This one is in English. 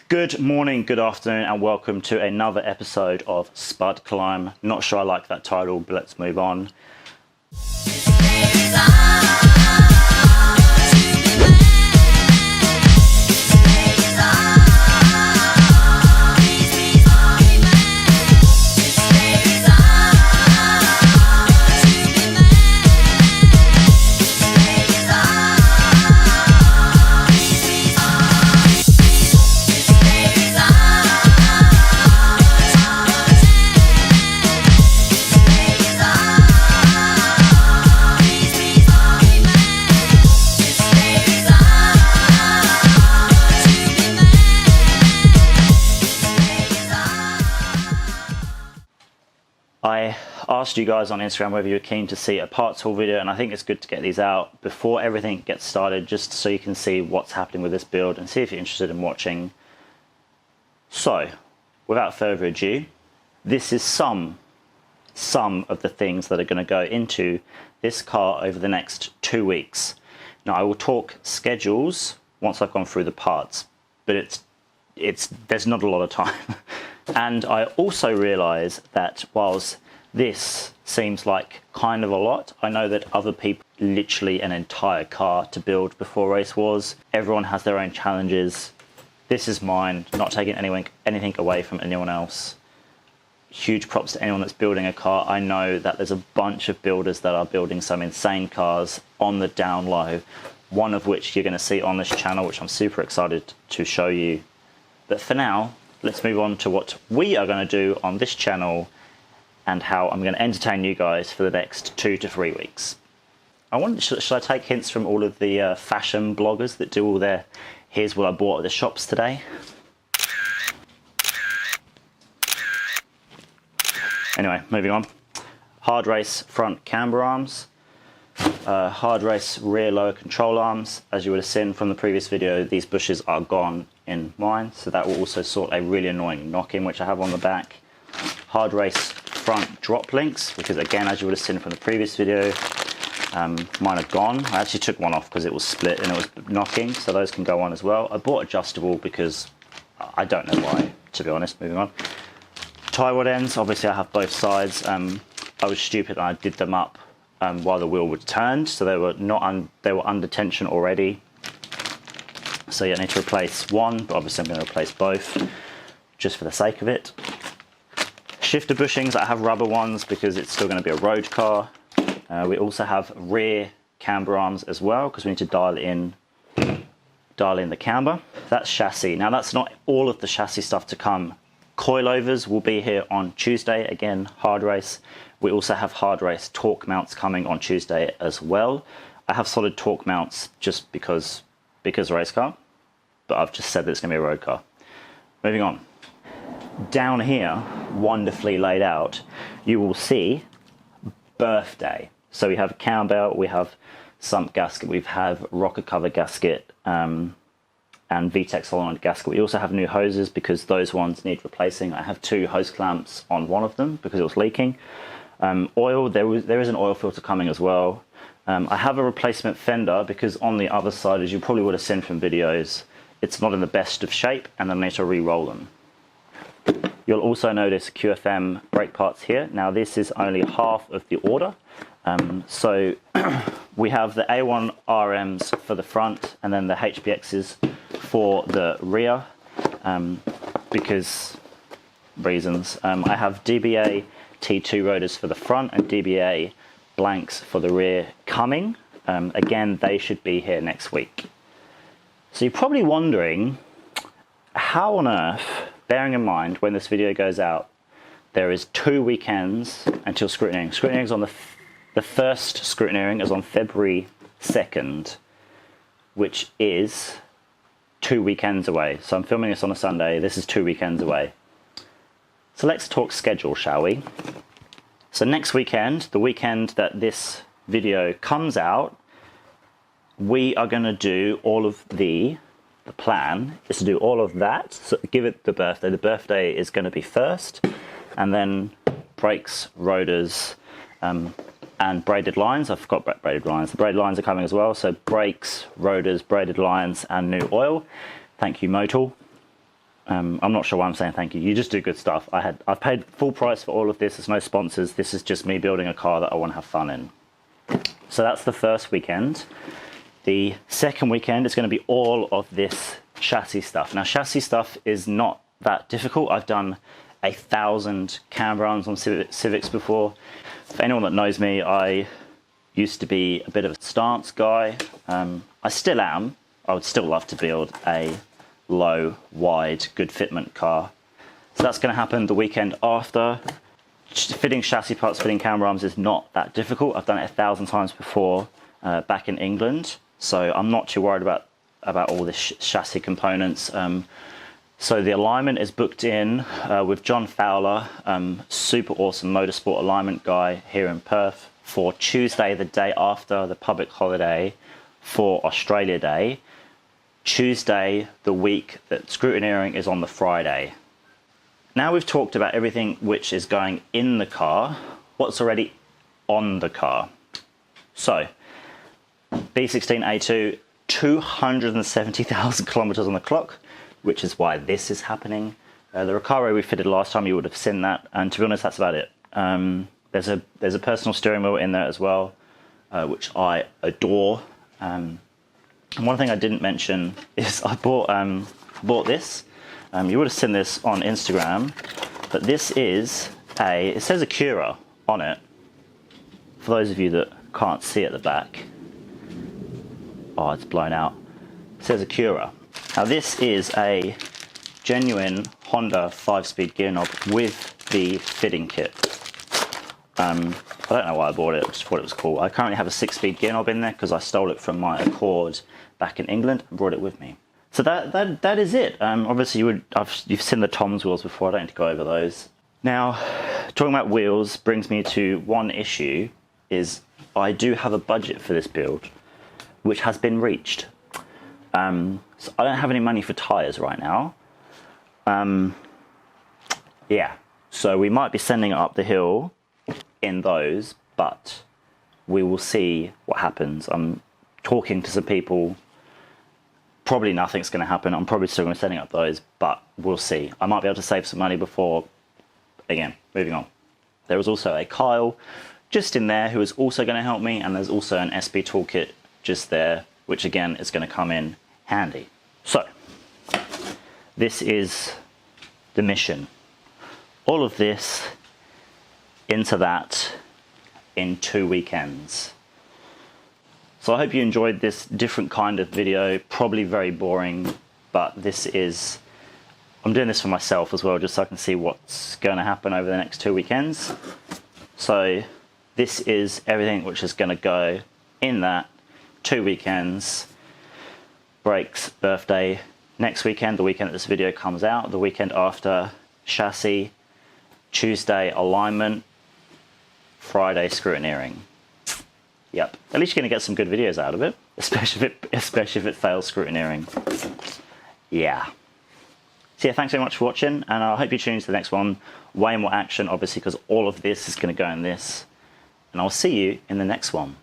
Good morning, good afternoon, and welcome to another episode of SPUDCLIMB. Not sure I like that title, but let's move on. I asked you guys on Instagram whether you were keen to see a parts haul video, and I think it's good to get these out before everything gets started, just so you can see what's happening with this build and see if you're interested in watching. So, without further ado, this is some of the things that are going to go into this car over the next 2 weeks. Now, I will talk schedules once I've gone through the parts, but there's not a lot of time. And I also realise that whilst this seems like kind of a lot, I know that other people literally an entire car to build before race wars. Everyone has their own challenges. This is mine, not taking anything away from anyone else. Huge props to anyone that's building a car. I know that there's a bunch of builders that are building some insane cars on the down low, one of which you're going to see on this channel, which I'm super excited to show you. But for now, let's move on to what we are going to do on this channel and how I'm going to entertain you guys for the next 2 to 3 weeks. Should I take hints from all of the fashion bloggers that do all their here's what I bought at the shops today? Anyway, moving on. Hard race front camber arms. Hard race rear lower control arms. As you would have seen from the previous video, these bushes are gone in mine, so that will also sort a really annoying knock-in which I have on the back. Hard race front drop links, because again, as you would have seen from the previous video, mine are gone. I actually took one off because it was split and it was knocking, so those can go on as well. I bought adjustable because I don't know why, to be honest. Moving on. Tie rod ends, obviously I have both sides. I was stupid and I did them up while the wheel was turned, so they were under tension already. So yeah, I need to replace one, but obviously I'm going to replace both just for the sake of it. Shifter bushings, I have rubber ones because it's still going to be a road car. We also have rear camber arms as well because we need to dial in the camber. That's chassis. Now that's not all of the chassis stuff to come. Coilovers will be here on Tuesday, again hard race. We also have hard race torque mounts coming on Tuesday as well. I have solid torque mounts just because race car, but I've just said that it's going to be a road car. Moving on. Down here, wonderfully laid out, you will see birthday. So we have a cam belt, we have sump gasket, we have rocker cover gasket, and VTEC solenoid gasket. We also have new hoses because those ones need replacing. I have 2 hose clamps on one of them because it was leaking. Oil, there is an oil filter coming as well. I have a replacement fender because on the other side, as you probably would have seen from videos, it's not in the best of shape and I need to re-roll them. You'll also notice QFM brake parts here. Now this is only half of the order. So we have the A1 RMs for the front and then the HPXs for the rear because reasons. I have DBA T2 rotors for the front and DBA blanks for the rear coming. Again, they should be here next week. So you're probably wondering how on earth, bearing in mind when this video goes out, there is 2 weekends until scrutineering. Scrutineering is on the first scrutineering is on February 2nd, which is 2 weekends away. So I'm filming this on a Sunday. This is 2 weekends away. So let's talk schedule, shall we? So next weekend, the weekend that this video comes out, we are going to do all of the plan is to do all of that. So give it the birthday. The birthday is going to be first, and then brakes, rotors, and braided lines. I forgot braided lines. The braided lines are coming as well. So brakes, rotors, braided lines, and new oil. Thank you, Motul. I'm not sure why I'm saying thank you. You just do good stuff. I've paid full price for all of this. There's no sponsors. This is just me building a car that I want to have fun in. So that's the first weekend. The second weekend is going to be all of this chassis stuff. Now, chassis stuff is not that difficult. I've done 1,000 camber arms on Civics before. For anyone that knows me, I used to be a bit of a stance guy. I still am. I would still love to build a low, wide, good fitment car. So that's going to happen the weekend after. Fitting chassis parts, fitting camber arms is not that difficult. I've done it 1,000 times before back in England, so I'm not too worried about all the chassis components. So the alignment is booked in with John Fowler, super awesome motorsport alignment guy here in Perth, for Tuesday, the day after the public holiday for Australia Day. Tuesday, the week that scrutineering is on the Friday. Now we've talked about everything which is going in the car, what's already on the car. So, B16A2, 270,000 kilometers on the clock, which is why this is happening. The Recaro we fitted last time, you would have seen that, and to be honest, that's about it. There's a personal steering wheel in there as well, which I adore. And one thing I didn't mention is I bought this. You would have seen this on Instagram, but this is it says Acura on it. For those of you that can't see at the back, oh, it's blown out. It says Acura. Now this is a genuine Honda 5-speed gear knob with the fitting kit. I don't know why I bought it, I just thought it was cool. I currently have a 6-speed gear knob in there because I stole it from my Accord back in England and brought it with me. So that is it. Obviously you've seen the Tom's wheels before, I don't need to go over those. Now, talking about wheels brings me to one issue, is I do have a budget for this build, which has been reached. So I don't have any money for tyres right now. Yeah, so we might be sending it up the hill in those, but we will see what happens. I'm talking to some people. Probably nothing's going to happen. I'm probably still going to be setting up those, but we'll see. I might be able to save some money before, again, moving on. There was also a Kyle just in there who is also going to help me, and there's also an SP toolkit just there, which again is going to come in handy. So, this is the mission. All of this into that in 2 weekends. So I hope you enjoyed this different kind of video, probably very boring, but I'm doing this for myself as well, just so I can see what's going to happen over the next 2 weekends. So this is everything which is going to go in that 2 weekends, brakes, birthday, next weekend, the weekend that this video comes out, the weekend after, chassis, Tuesday, alignment, Friday, scrutineering. Yep, at least you're going to get some good videos out of it, especially if it fails scrutineering. Yeah. So yeah, thanks very much for watching, and I hope you tune into the next one. Way more action, obviously, because all of this is going to go in this. And I'll see you in the next one.